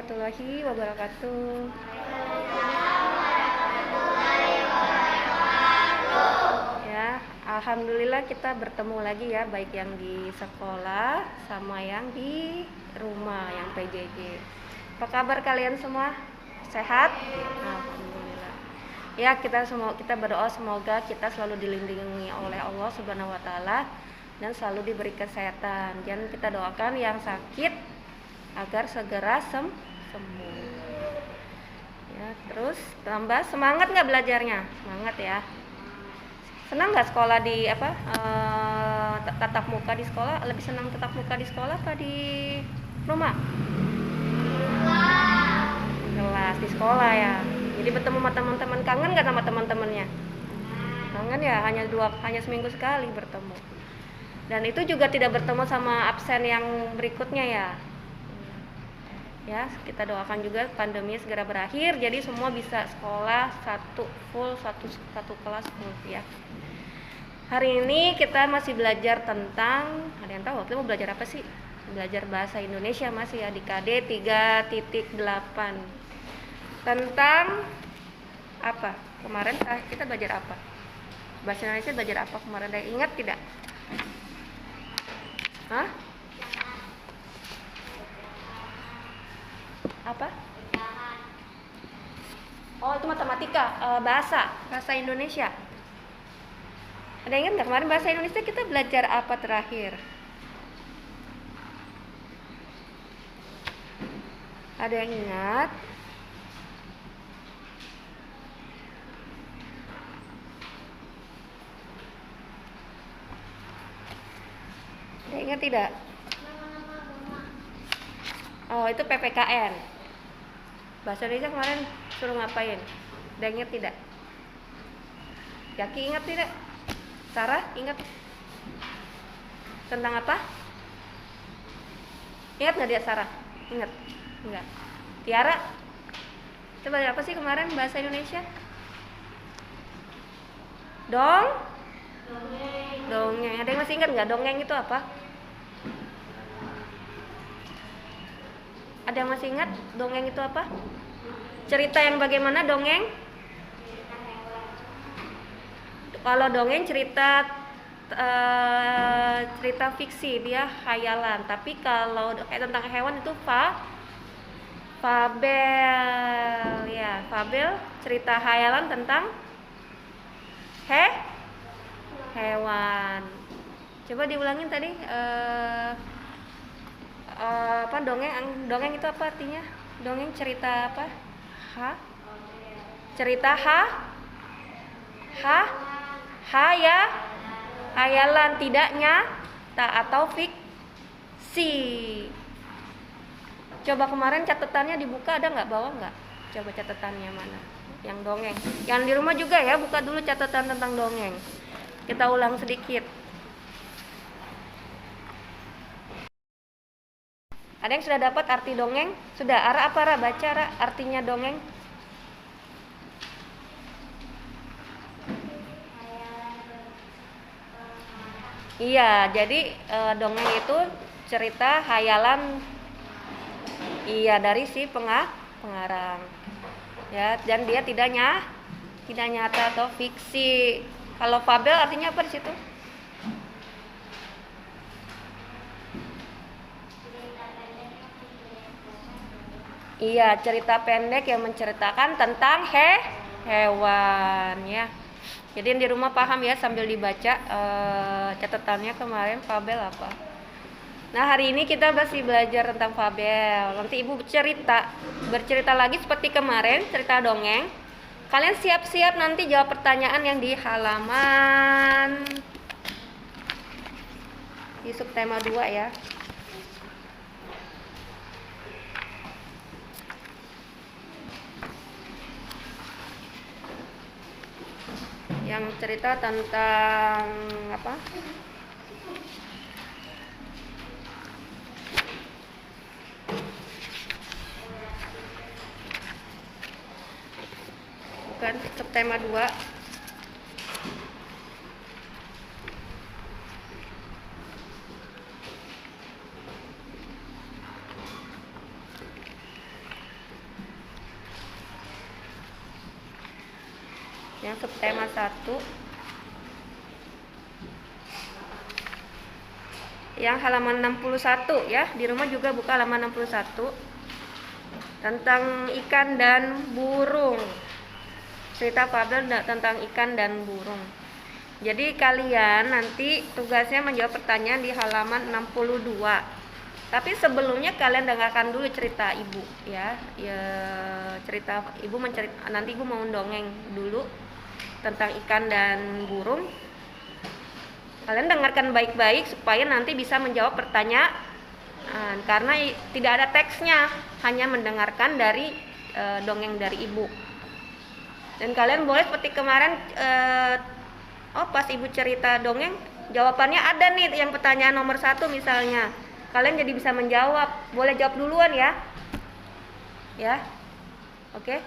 warahmatullahi wabarakatuh. Ya, alhamdulillah kita bertemu lagi ya, baik yang di sekolah sama yang di rumah, yang PJJ. Apa kabar kalian semua? Sehat? Alhamdulillah. Ya, kita berdoa semoga kita selalu dilindungi oleh Allah Subhanahu wa taala dan selalu diberi kesehatan. Dan kita doakan yang sakit agar segera sembuh. Ya, terus tambah semangat nggak belajarnya? Semangat ya. Senang nggak sekolah di tatap muka di sekolah? Lebih senang tatap muka di sekolah apa di rumah? Kelas di sekolah ya. Jadi bertemu sama teman-teman, kangen nggak sama teman-temannya? Kangen ya, hanya seminggu sekali bertemu. Dan itu juga tidak bertemu sama absen yang berikutnya ya. Ya, kita doakan juga pandemi segera berakhir, jadi semua bisa sekolah satu kelas full ya. Hari ini kita masih belajar tentang, ada yang tahu kita mau belajar apa sih? Belajar bahasa Indonesia masih ya di KD 3.8. Tentang apa? Kemarin kita belajar apa? Bahasa Indonesia belajar apa kemarin? Ada ingat tidak? Hah? Apa? Oh, itu matematika, bahasa Indonesia. Ada ingat nggak kemarin bahasa Indonesia kita belajar apa terakhir? Ada yang ingat? Ada ingat tidak? Oh, itu PPKN. Bahasa Indonesia kemarin suruh ngapain? Ada ingat tidak? Yaki ingat tidak? Sarah ingat? Tentang apa? Ingat nggak dia Sarah? Ingat? Enggak. Tiara? Coba apa sih kemarin bahasa Indonesia? Dongeng. Ada yang masih ingat nggak dongeng itu apa? Ada yang masih ingat dongeng itu apa? Cerita yang bagaimana dongeng? Kalau dongeng cerita fiksi, dia khayalan. Tapi kalau tentang hewan itu fabel. Ya, fabel cerita khayalan tentang hewan. Coba diulangin tadi. Dongeng itu apa artinya? Dongeng cerita apa? Cerita ya, hayalan, tidak nyata atau fiksi. Coba kemarin catatannya dibuka, ada nggak, bawa nggak? Coba catatannya mana? Yang dongeng. Yang di rumah juga ya, buka dulu catatan tentang dongeng. Kita ulang sedikit. Ada yang sudah dapat arti dongeng? Sudah? Ara baca artinya dongeng? Iya, jadi dongeng itu cerita hayalan, iya, dari si pengarang. Ya, dan dia tidak nyata atau fiksi. Kalau fabel artinya apa di situ? Iya, cerita pendek yang menceritakan tentang hewan ya. Jadi yang di rumah paham ya sambil dibaca catatannya kemarin fabel apa. Nah, hari ini kita masih belajar tentang fabel. Nanti Ibu bercerita lagi seperti kemarin, cerita dongeng. Kalian siap-siap nanti jawab pertanyaan yang di halaman di subtema 2 ya. Yang cerita tentang apa? Bukan subtema 2. yang subtema 1. Yang halaman 61 ya, di rumah juga buka halaman 61. Tentang ikan dan burung. Cerita fabel tentang ikan dan burung. Jadi kalian nanti tugasnya menjawab pertanyaan di halaman 62. Tapi sebelumnya kalian dengarkan dulu cerita ibu ya. Cerita ibu nanti ibu mau dongeng dulu tentang ikan dan burung. Kalian dengarkan baik-baik supaya nanti bisa menjawab pertanyaan, karena tidak ada teksnya, hanya mendengarkan dari dongeng dari ibu. Dan kalian boleh seperti kemarin, pas ibu cerita dongeng, jawabannya ada nih, yang pertanyaan nomor 1 misalnya. Kalian jadi bisa menjawab, boleh jawab duluan ya. Ya, oke.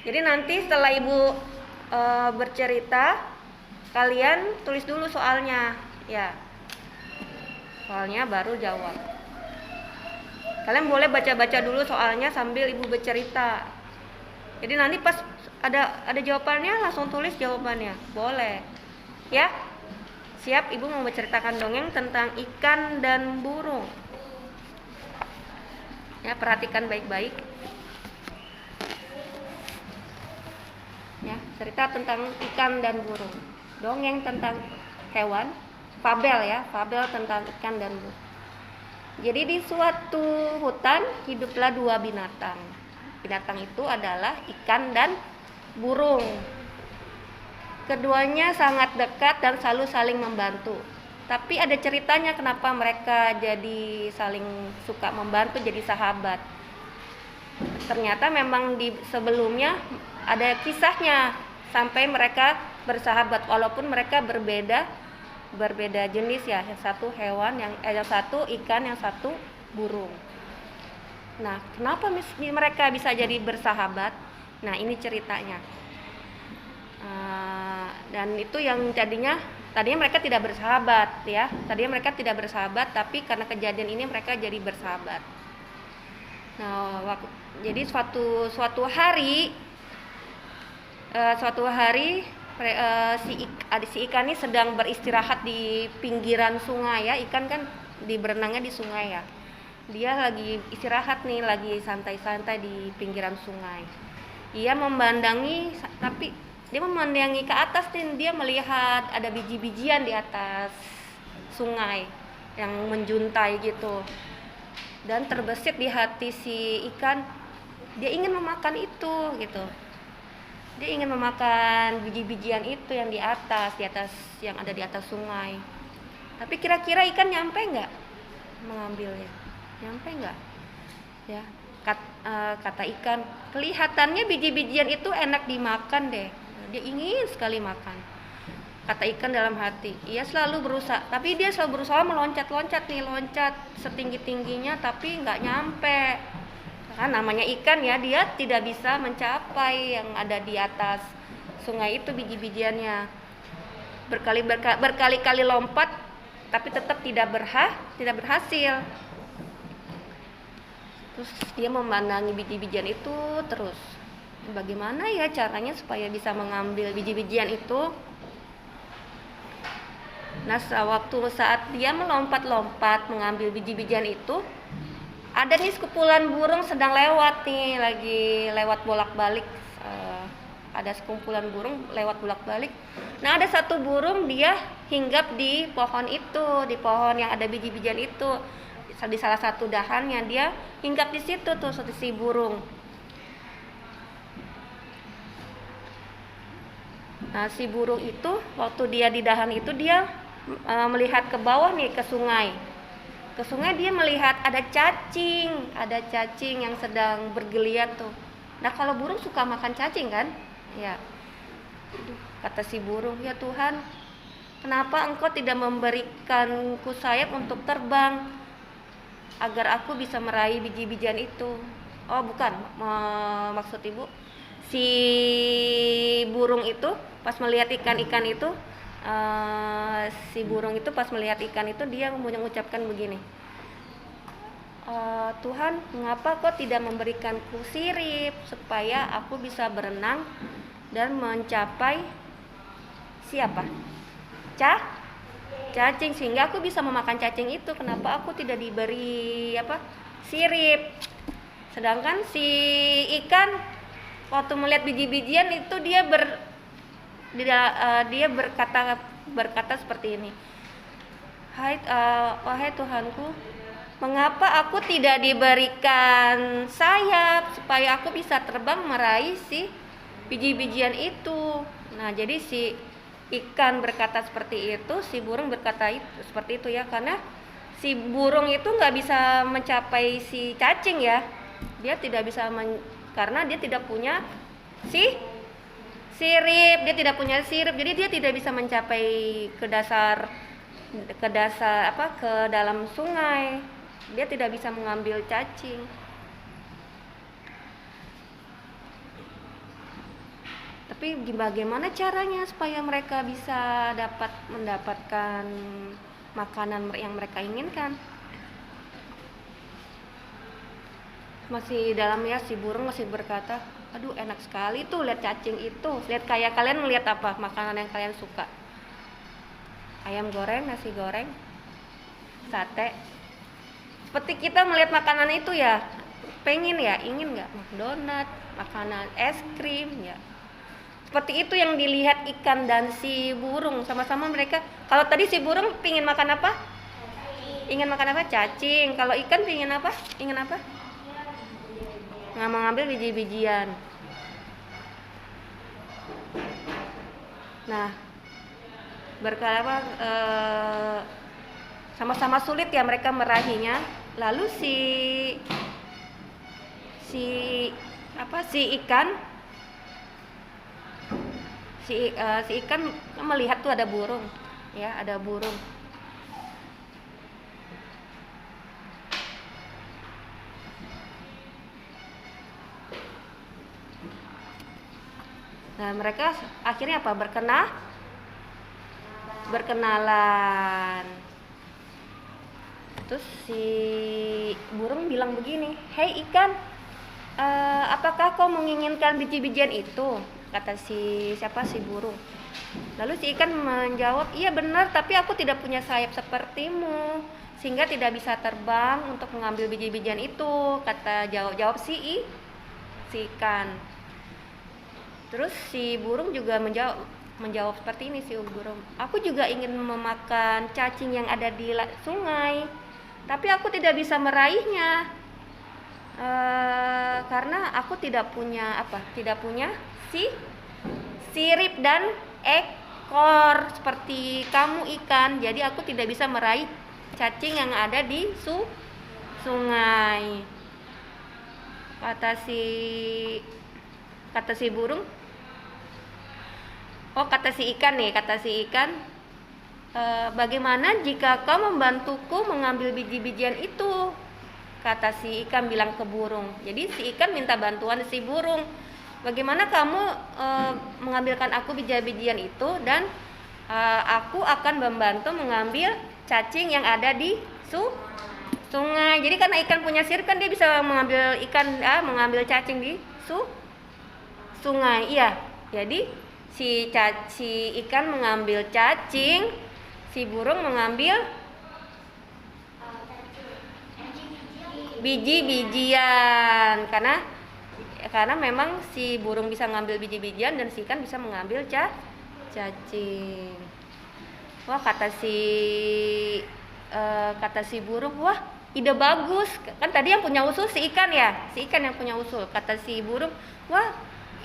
Jadi nanti setelah ibu bercerita, kalian tulis dulu soalnya, ya. Soalnya baru jawab. Kalian boleh baca-baca dulu soalnya sambil ibu bercerita. Jadi nanti pas ada jawabannya langsung tulis jawabannya, boleh. Ya, siap, ibu mau menceritakan dongeng tentang ikan dan burung. Ya, perhatikan baik-baik. Ya, cerita tentang ikan dan burung. Dongeng tentang hewan, fabel ya, fabel tentang ikan dan burung. Jadi di suatu hutan hiduplah 2 binatang. Binatang itu adalah ikan dan burung. Keduanya sangat dekat dan selalu saling membantu. Tapi ada ceritanya kenapa mereka jadi saling suka membantu, jadi sahabat. Ternyata memang di sebelumnya ada kisahnya sampai mereka bersahabat walaupun mereka berbeda jenis ya. Yang satu hewan, yang satu ikan, yang satu burung. Nah, kenapa mereka bisa jadi bersahabat? Nah, ini ceritanya. Dan itu yang tadinya mereka tidak bersahabat ya. Tadinya mereka tidak bersahabat, tapi karena kejadian ini mereka jadi bersahabat. Nah, jadi suatu hari si ikan ini sedang beristirahat di pinggiran sungai ya. Ikan kan berenangnya di sungai ya. Dia lagi istirahat nih, lagi santai-santai di pinggiran sungai. Dia memandangi ke atas nih, dia melihat ada biji-bijian di atas sungai yang menjuntai gitu. Dan terbesit di hati si ikan, dia ingin memakan itu gitu. Dia ingin memakan biji-bijian itu yang di atas yang ada di atas sungai. Tapi kira-kira ikan nyampe nggak mengambilnya? Nyampe nggak? Ya, kata ikan, kelihatannya biji-bijian itu enak dimakan deh. Dia ingin sekali makan. Kata ikan dalam hati, dia selalu berusaha meloncat-loncat setinggi-tingginya, tapi nggak nyampe. Kan namanya ikan ya, dia tidak bisa mencapai yang ada di atas sungai itu biji-bijiannya. Berkali-kali lompat, tapi tetap tidak berhasil. Terus dia memandangi biji-bijian itu terus. Bagaimana ya caranya supaya bisa mengambil biji-bijian itu? Nah, saat dia melompat-lompat mengambil biji-bijian itu, ada nih sekumpulan burung sedang lewat nih, lagi lewat bolak-balik. Ada sekumpulan burung lewat bolak-balik. Nah, ada satu burung dia hinggap di pohon itu, di pohon yang ada biji-bijian itu. Di salah satu dahannya dia hinggap di situ tuh si burung. Nah, si burung itu waktu dia di dahan itu dia melihat ke bawah nih, ke sungai. Ke sungai dia melihat ada cacing yang sedang bergeliat tuh. Nah, kalau burung suka makan cacing kan? Ya. Kata si burung, "Ya Tuhan, kenapa Engkau tidak memberikanku sayap untuk terbang agar aku bisa meraih biji-bijian itu?" Oh, bukan, maksud ibu si burung itu pas melihat ikan-ikan itu, dia mengucapkan begini, "Tuhan, mengapa Kau tidak memberikanku sirip supaya aku bisa berenang dan mencapai siapa? Cacing, sehingga aku bisa memakan cacing itu. Kenapa aku tidak diberi sirip? Sedangkan si ikan waktu melihat biji-bijian itu dia berkata seperti ini. Wahai Tuhanku, mengapa aku tidak diberikan sayap supaya aku bisa terbang meraih si biji-bijian itu? Nah, jadi si ikan berkata seperti itu, si burung berkata seperti itu ya, karena si burung itu nggak bisa mencapai si cacing ya. Dia tidak bisa karena dia tidak punya sirip, jadi dia tidak bisa mencapai ke dalam sungai. Dia tidak bisa mengambil cacing. Tapi bagaimana caranya supaya mereka bisa mendapatkan makanan yang mereka inginkan? Masih dalamnya si burung masih berkata, aduh enak sekali tuh lihat cacing itu. Lihat kayak kalian melihat apa makanan yang kalian suka? Ayam goreng, nasi goreng, sate. Seperti kita melihat makanan itu ya, ingin nggak? Donat, makanan es krim ya. Seperti itu yang dilihat ikan dan si burung, sama-sama mereka. Kalau tadi si burung ingin makan apa? Ingin makan apa? Cacing. Kalau ikan ingin apa? Nggak mengambil biji-bijian. Nah, sama-sama sulit ya mereka meraihnya. Lalu si ikan melihat tuh ada burung. Nah, mereka akhirnya apa? Berkenalan. Terus si burung bilang begini, "Hei ikan, apakah kau menginginkan biji-bijian itu?" Kata si burung. Lalu si ikan menjawab, "Iya benar, tapi aku tidak punya sayap sepertimu, sehingga tidak bisa terbang untuk mengambil biji-bijian itu," kata jawab si ikan. Terus si burung juga menjawab seperti ini, si burung, "Aku juga ingin memakan cacing yang ada di sungai, tapi aku tidak bisa meraihnya karena aku tidak punya sirip dan ekor seperti kamu ikan. Jadi aku tidak bisa meraih cacing yang ada di sungai." Kata si burung, kata si ikan, "Bagaimana jika kau membantuku mengambil biji-bijian itu?" Kata si ikan bilang ke burung. Jadi si ikan minta bantuan si burung. "Bagaimana kamu mengambilkan aku biji-bijian itu, dan aku akan membantu mengambil cacing yang ada di sungai." Jadi karena ikan punya sirip kan dia bisa mengambil cacing di sungai. Iya. Jadi si ikan mengambil cacing, si burung mengambil biji-bijian. Karena memang si burung bisa mengambil biji-bijian dan si ikan bisa mengambil cacing. Wah, kata si burung, "Wah, ide bagus." Kan tadi yang punya usul si ikan ya, si ikan yang punya usul. Kata si burung, "Wah,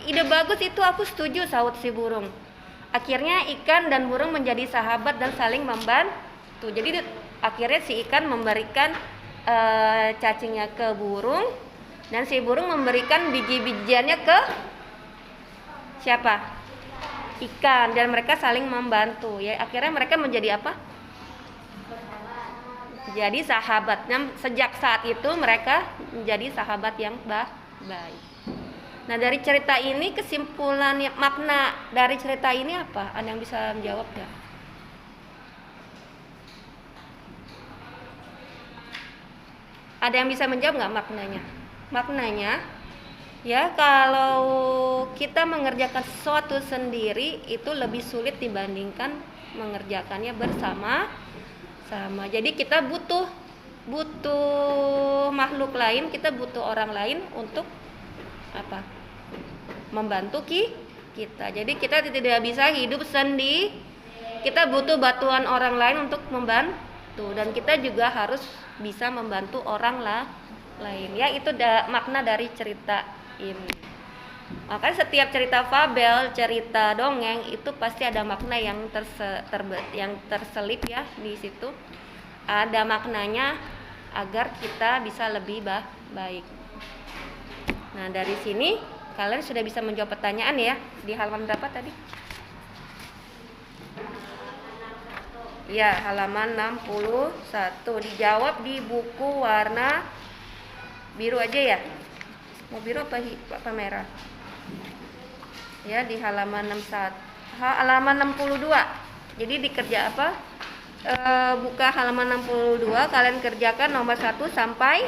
ide bagus itu, aku setuju," sahut si burung. Akhirnya ikan dan burung menjadi sahabat dan saling membantu. Jadi akhirnya si ikan memberikan cacingnya ke burung, dan si burung memberikan biji-bijiannya ke siapa? Ikan. Dan mereka saling membantu ya. Akhirnya mereka menjadi apa? Jadi sahabatnya. Sejak saat itu mereka menjadi sahabat yang baik. Nah, dari cerita ini kesimpulan makna dari cerita ini apa? Ada yang bisa menjawab ya? Ada yang bisa menjawab nggak maknanya? Maknanya Ya, kalau kita mengerjakan sesuatu sendiri itu lebih sulit dibandingkan mengerjakannya bersama sama. Jadi kita butuh butuh makhluk lain, kita butuh orang lain untuk apa? Membantu kita. Jadi kita tidak bisa hidup sendiri. Kita butuh bantuan orang lain untuk membantu, dan kita juga harus bisa membantu orang lain. Ya, itu makna dari cerita ini. Makanya setiap cerita fabel, cerita dongeng itu pasti ada makna yang terselip ya di situ. Ada maknanya agar kita bisa lebih baik. Nah, dari sini kalian sudah bisa menjawab pertanyaan ya. Di halaman berapa tadi? Ya, halaman 61. Dijawab di buku warna biru aja ya. Mau biru apa merah? Ya, di halaman 61, halaman 62. Jadi dikerja apa? Buka halaman 62, kalian kerjakan nomor 1 sampai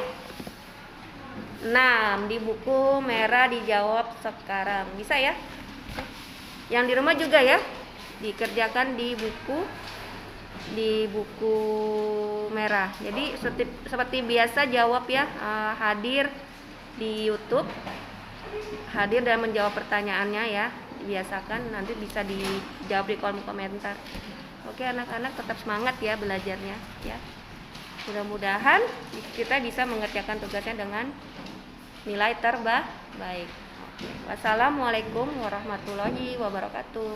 6 di buku merah, dijawab sekarang. Bisa ya? Yang di rumah juga ya. Dikerjakan di buku merah. Jadi seperti biasa jawab ya, hadir di YouTube, hadir dan menjawab pertanyaannya ya. Biasakan, nanti bisa dijawab di kolom komentar. Oke anak-anak, tetap semangat ya belajarnya ya. Mudah-mudahan kita bisa mengerjakan tugasnya dengan nilai terbaik. Oke. Wassalamualaikum warahmatullahi wabarakatuh.